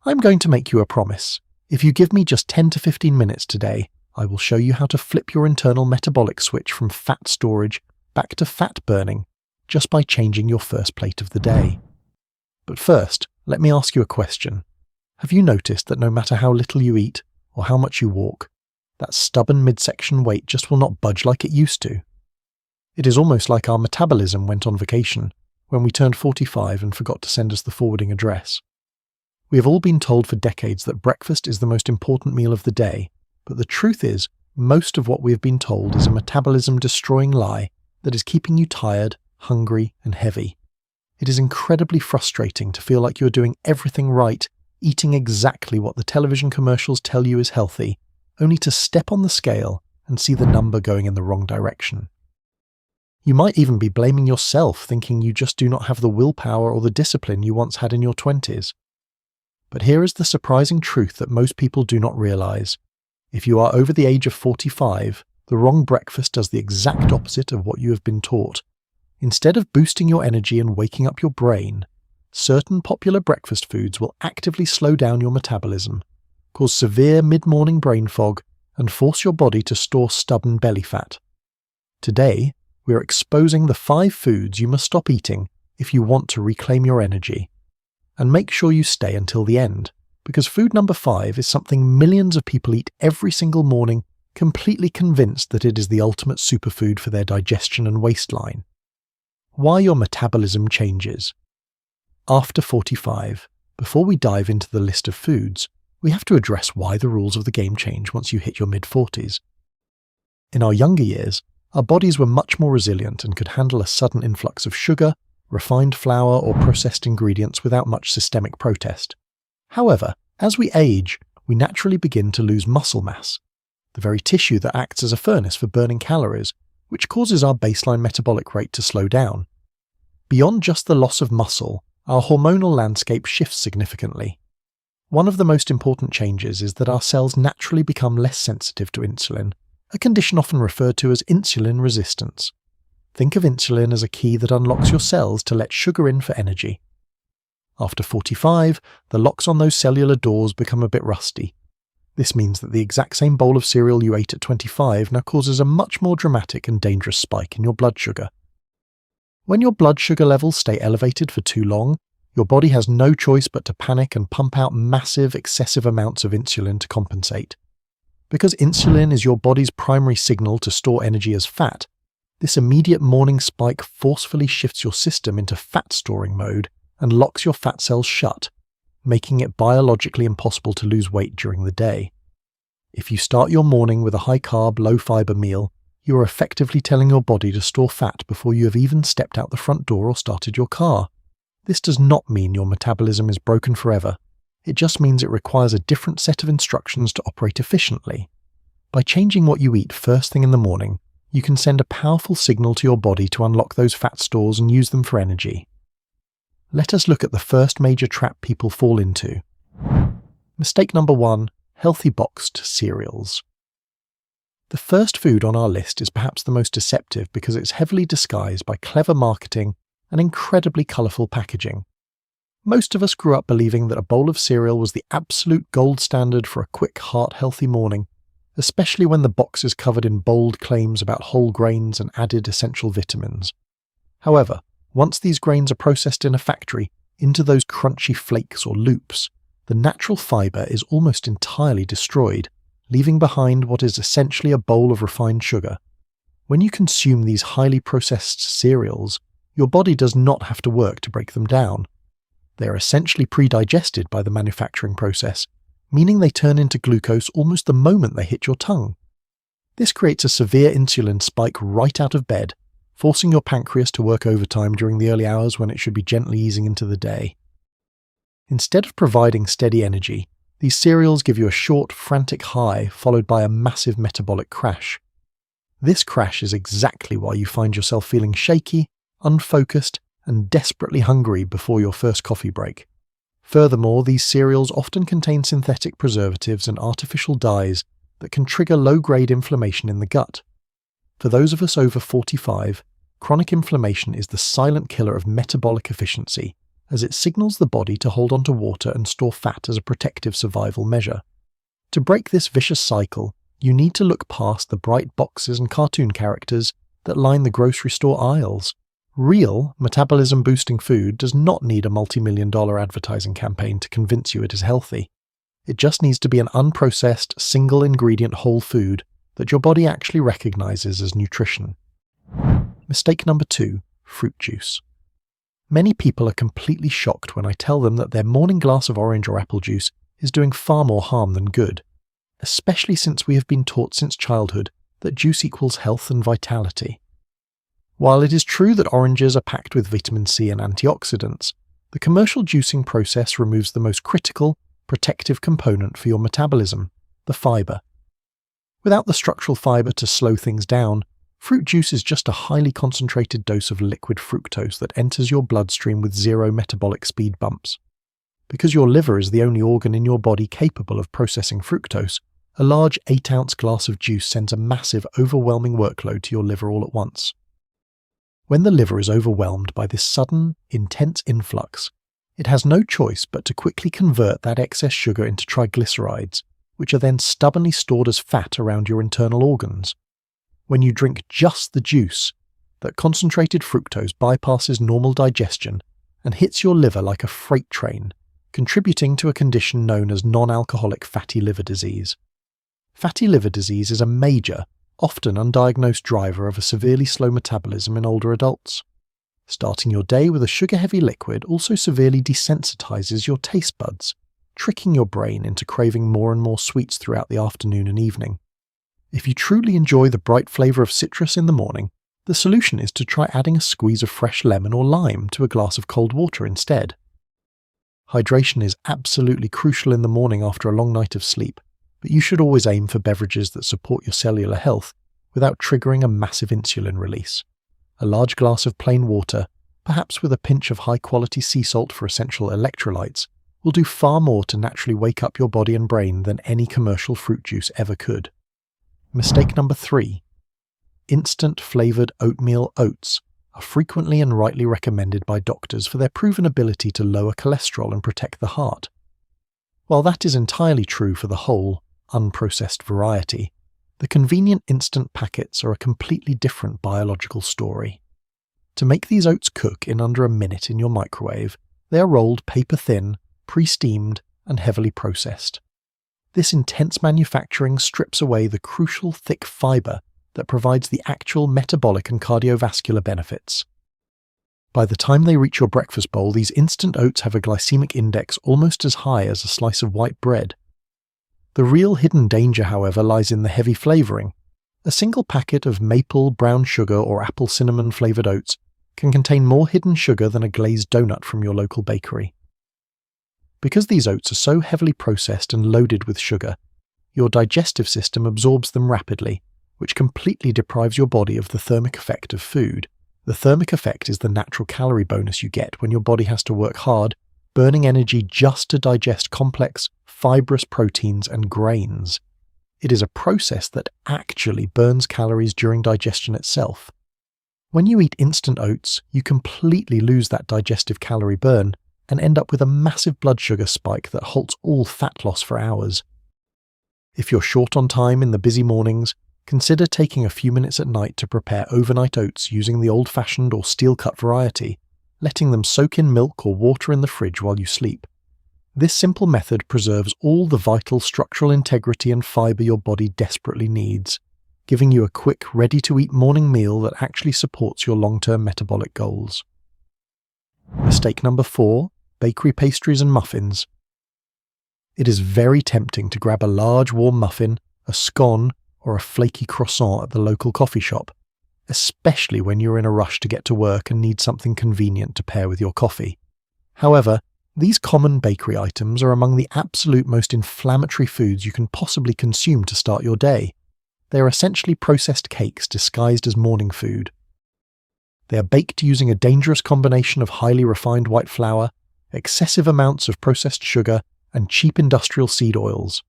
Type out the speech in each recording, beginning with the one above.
I'm going to make you a promise. If you give me just 10 to 15 minutes today, I will show you how to flip your internal metabolic switch from fat storage back to fat burning just by changing your first plate of the day. But first, let me ask you a question. Have you noticed that no matter how little you eat or how much you walk, that stubborn midsection weight just will not budge like it used to? It is almost like our metabolism went on vacation when we turned 45 and forgot to send us the forwarding address. We have all been told for decades that breakfast is the most important meal of the day, but the truth is, most of what we have been told is a metabolism-destroying lie that is keeping you tired, hungry, and heavy. It is incredibly frustrating to feel like you are doing everything right, eating exactly what the television commercials tell you is healthy, only to step on the scale and see the number going in the wrong direction. You might even be blaming yourself, thinking you just do not have the willpower or the discipline you once had in your 20s. But here is the surprising truth that most people do not realize. If you are over the age of 45, the wrong breakfast does the exact opposite of what you have been taught. Instead of boosting your energy and waking up your brain, certain popular breakfast foods will actively slow down your metabolism, cause severe mid-morning brain fog, and force your body to store stubborn belly fat. Today, we are exposing the 5 foods you must stop eating if you want to reclaim your energy. And make sure you stay until the end, because food number 5 is something millions of people eat every single morning, completely convinced that it is the ultimate superfood for their digestion and waistline. Why your metabolism changes. After 45, before we dive into the list of foods, we have to address why the rules of the game change once you hit your mid-40s. In our younger years, our bodies were much more resilient and could handle a sudden influx of sugar, refined flour, or processed ingredients without much systemic protest. However, as we age, we naturally begin to lose muscle mass, the very tissue that acts as a furnace for burning calories, which causes our baseline metabolic rate to slow down. Beyond just the loss of muscle, our hormonal landscape shifts significantly. One of the most important changes is that our cells naturally become less sensitive to insulin, a condition often referred to as insulin resistance. Think of insulin as a key that unlocks your cells to let sugar in for energy. After 45, the locks on those cellular doors become a bit rusty. This means that the exact same bowl of cereal you ate at 25 now causes a much more dramatic and dangerous spike in your blood sugar. When your blood sugar levels stay elevated for too long, your body has no choice but to panic and pump out massive, excessive amounts of insulin to compensate. Because insulin is your body's primary signal to store energy as fat, this immediate morning spike forcefully shifts your system into fat storing mode and locks your fat cells shut, making it biologically impossible to lose weight during the day. If you start your morning with a high-carb, low-fiber meal, you are effectively telling your body to store fat before you have even stepped out the front door or started your car. This does not mean your metabolism is broken forever. It just means it requires a different set of instructions to operate efficiently. By changing what you eat first thing in the morning, you can send a powerful signal to your body to unlock those fat stores and use them for energy. Let us look at the first major trap people fall into. Mistake number 1, healthy boxed cereals. The first food on our list is perhaps the most deceptive because it's heavily disguised by clever marketing and incredibly colourful packaging. Most of us grew up believing that a bowl of cereal was the absolute gold standard for a quick, heart-healthy morning, especially when the box is covered in bold claims about whole grains and added essential vitamins. However, once these grains are processed in a factory into those crunchy flakes or loops, the natural fibre is almost entirely destroyed, leaving behind what is essentially a bowl of refined sugar. When you consume these highly processed cereals, your body does not have to work to break them down. They are essentially pre-digested by the manufacturing process, meaning they turn into glucose almost the moment they hit your tongue. This creates a severe insulin spike right out of bed, forcing your pancreas to work overtime during the early hours when it should be gently easing into the day. Instead of providing steady energy, these cereals give you a short, frantic high followed by a massive metabolic crash. This crash is exactly why you find yourself feeling shaky, unfocused, and desperately hungry before your first coffee break. Furthermore, these cereals often contain synthetic preservatives and artificial dyes that can trigger low-grade inflammation in the gut. For those of us over 45, chronic inflammation is the silent killer of metabolic efficiency, as it signals the body to hold onto water and store fat as a protective survival measure. To break this vicious cycle, you need to look past the bright boxes and cartoon characters that line the grocery store aisles. Real, metabolism-boosting food does not need a multi-million-dollar advertising campaign to convince you it is healthy. It just needs to be an unprocessed, single-ingredient whole food that your body actually recognizes as nutrition. Mistake number 2, fruit juice. Many people are completely shocked when I tell them that their morning glass of orange or apple juice is doing far more harm than good, especially since we have been taught since childhood that juice equals health and vitality. While it is true that oranges are packed with vitamin C and antioxidants, the commercial juicing process removes the most critical, protective component for your metabolism, the fiber. Without the structural fiber to slow things down, fruit juice is just a highly concentrated dose of liquid fructose that enters your bloodstream with zero metabolic speed bumps. Because your liver is the only organ in your body capable of processing fructose, a large 8-ounce glass of juice sends a massive, overwhelming workload to your liver all at once. When the liver is overwhelmed by this sudden, intense influx, it has no choice but to quickly convert that excess sugar into triglycerides, which are then stubbornly stored as fat around your internal organs. When you drink just the juice, that concentrated fructose bypasses normal digestion and hits your liver like a freight train, contributing to a condition known as non-alcoholic fatty liver disease. Fatty liver disease is a major, often undiagnosed driver of a severely slow metabolism in older adults. Starting your day with a sugar-heavy liquid also severely desensitizes your taste buds, tricking your brain into craving more and more sweets throughout the afternoon and evening. If you truly enjoy the bright flavor of citrus in the morning, the solution is to try adding a squeeze of fresh lemon or lime to a glass of cold water instead. Hydration is absolutely crucial in the morning after a long night of sleep, but you should always aim for beverages that support your cellular health without triggering a massive insulin release. A large glass of plain water, perhaps with a pinch of high-quality sea salt for essential electrolytes, will do far more to naturally wake up your body and brain than any commercial fruit juice ever could. Mistake number 3. Instant flavored oatmeal oats are frequently and rightly recommended by doctors for their proven ability to lower cholesterol and protect the heart. While that is entirely true for the whole, unprocessed variety, the convenient instant packets are a completely different biological story. To make these oats cook in under a minute in your microwave, they are rolled paper-thin, pre-steamed, and heavily processed. This intense manufacturing strips away the crucial thick fiber that provides the actual metabolic and cardiovascular benefits. By the time they reach your breakfast bowl, these instant oats have a glycemic index almost as high as a slice of white bread. The real hidden danger, however, lies in the heavy flavoring. A single packet of maple, brown sugar, or apple cinnamon flavored oats can contain more hidden sugar than a glazed donut from your local bakery. Because these oats are so heavily processed and loaded with sugar, your digestive system absorbs them rapidly, which completely deprives your body of the thermic effect of food. The thermic effect is the natural calorie bonus you get when your body has to work hard, burning energy just to digest complex, fibrous proteins and grains. It is a process that actually burns calories during digestion itself. When you eat instant oats, you completely lose that digestive calorie burn and end up with a massive blood sugar spike that halts all fat loss for hours. If you're short on time in the busy mornings, consider taking a few minutes at night to prepare overnight oats using the old-fashioned or steel-cut variety, letting them soak in milk or water in the fridge while you sleep. This simple method preserves all the vital structural integrity and fiber your body desperately needs, giving you a quick, ready-to-eat morning meal that actually supports your long-term metabolic goals. Mistake number 4. Bakery pastries and muffins. It is very tempting to grab a large warm muffin, a scone, or a flaky croissant at the local coffee shop, especially when you're in a rush to get to work and need something convenient to pair with your coffee. However, these common bakery items are among the absolute most inflammatory foods you can possibly consume to start your day. They are essentially processed cakes disguised as morning food. They are baked using a dangerous combination of highly refined white flour, excessive amounts of processed sugar, and cheap industrial seed oils.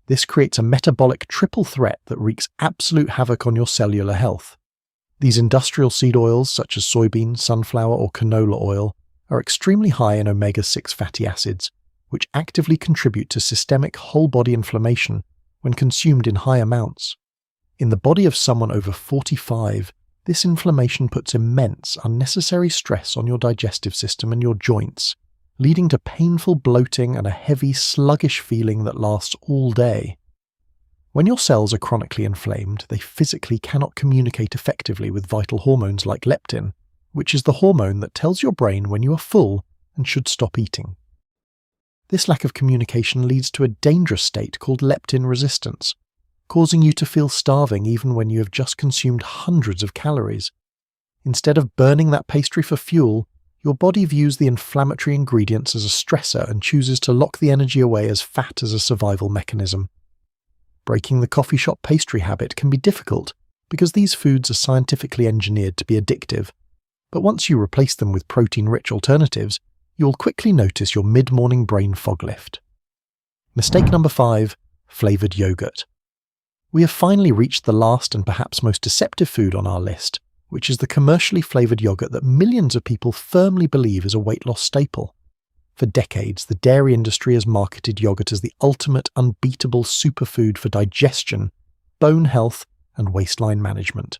This creates a metabolic triple threat that wreaks absolute havoc on your cellular health. These industrial seed oils, such as soybean, sunflower, or canola oil, are extremely high in omega-6 fatty acids, which actively contribute to systemic whole-body inflammation when consumed in high amounts. In the body of someone over 45, this inflammation puts immense, unnecessary stress on your digestive system and your joints, leading to painful bloating and a heavy, sluggish feeling that lasts all day. When your cells are chronically inflamed, they physically cannot communicate effectively with vital hormones like leptin, which is the hormone that tells your brain when you are full and should stop eating. This lack of communication leads to a dangerous state called leptin resistance, causing you to feel starving even when you have just consumed hundreds of calories. Instead of burning that pastry for fuel, your body views the inflammatory ingredients as a stressor and chooses to lock the energy away as fat as a survival mechanism. Breaking the coffee shop pastry habit can be difficult because these foods are scientifically engineered to be addictive, but once you replace them with protein-rich alternatives, you'll quickly notice your mid-morning brain fog lift. Mistake number 5, flavored yogurt. We have finally reached the last and perhaps most deceptive food on our list, which is the commercially flavored yogurt that millions of people firmly believe is a weight loss staple. For decades, the dairy industry has marketed yogurt as the ultimate unbeatable superfood for digestion, bone health, and waistline management.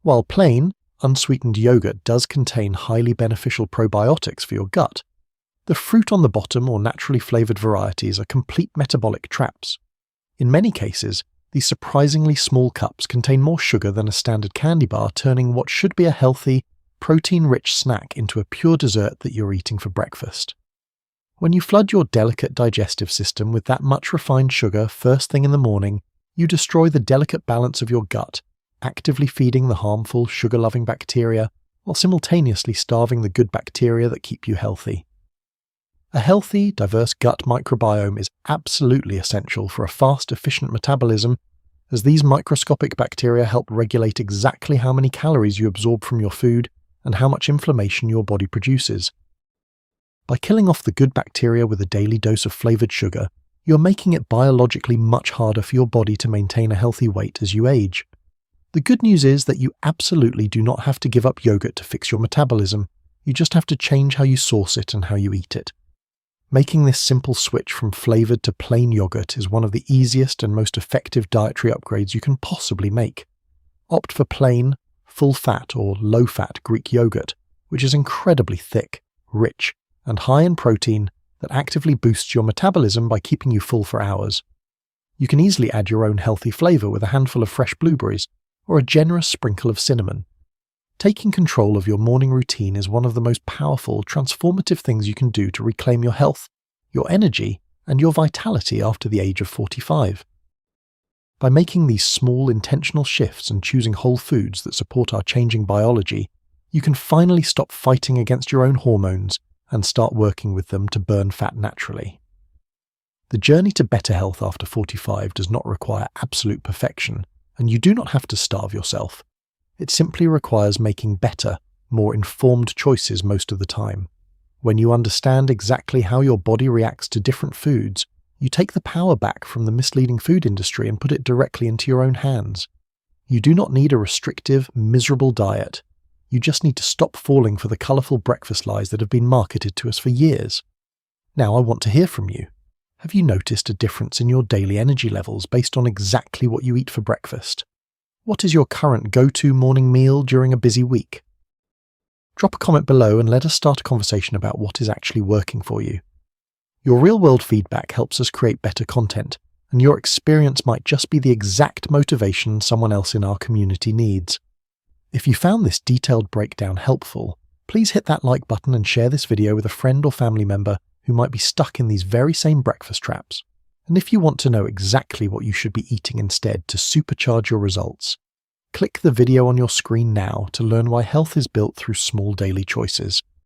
While plain, unsweetened yogurt does contain highly beneficial probiotics for your gut, the fruit on the bottom or naturally flavored varieties are complete metabolic traps. In many cases, these surprisingly small cups contain more sugar than a standard candy bar, turning what should be a healthy, protein-rich snack into a pure dessert that you're eating for breakfast. When you flood your delicate digestive system with that much refined sugar first thing in the morning, you destroy the delicate balance of your gut, actively feeding the harmful, sugar-loving bacteria while simultaneously starving the good bacteria that keep you healthy. A healthy, diverse gut microbiome is absolutely essential for a fast, efficient metabolism, as these microscopic bacteria help regulate exactly how many calories you absorb from your food and how much inflammation your body produces. By killing off the good bacteria with a daily dose of flavored sugar, you're making it biologically much harder for your body to maintain a healthy weight as you age. The good news is that you absolutely do not have to give up yogurt to fix your metabolism. You just have to change how you source it and how you eat it. Making this simple switch from flavored to plain yogurt is one of the easiest and most effective dietary upgrades you can possibly make. Opt for plain, full-fat or low-fat Greek yogurt, which is incredibly thick, rich, and high in protein that actively boosts your metabolism by keeping you full for hours. You can easily add your own healthy flavor with a handful of fresh blueberries or a generous sprinkle of cinnamon. Taking control of your morning routine is one of the most powerful, transformative things you can do to reclaim your health, your energy, and your vitality after the age of 45. By making these small, intentional shifts and choosing whole foods that support our changing biology, you can finally stop fighting against your own hormones and start working with them to burn fat naturally. The journey to better health after 45 does not require absolute perfection, and you do not have to starve yourself. It simply requires making better, more informed choices most of the time. When you understand exactly how your body reacts to different foods, you take the power back from the misleading food industry and put it directly into your own hands. You do not need a restrictive, miserable diet. You just need to stop falling for the colourful breakfast lies that have been marketed to us for years. Now I want to hear from you. Have you noticed a difference in your daily energy levels based on exactly what you eat for breakfast? What is your current go-to morning meal during a busy week? Drop a comment below and let us start a conversation about what is actually working for you. Your real-world feedback helps us create better content, and your experience might just be the exact motivation someone else in our community needs. If you found this detailed breakdown helpful, please hit that like button and share this video with a friend or family member who might be stuck in these very same breakfast traps. And if you want to know exactly what you should be eating instead to supercharge your results, click the video on your screen now to learn why health is built through small daily choices.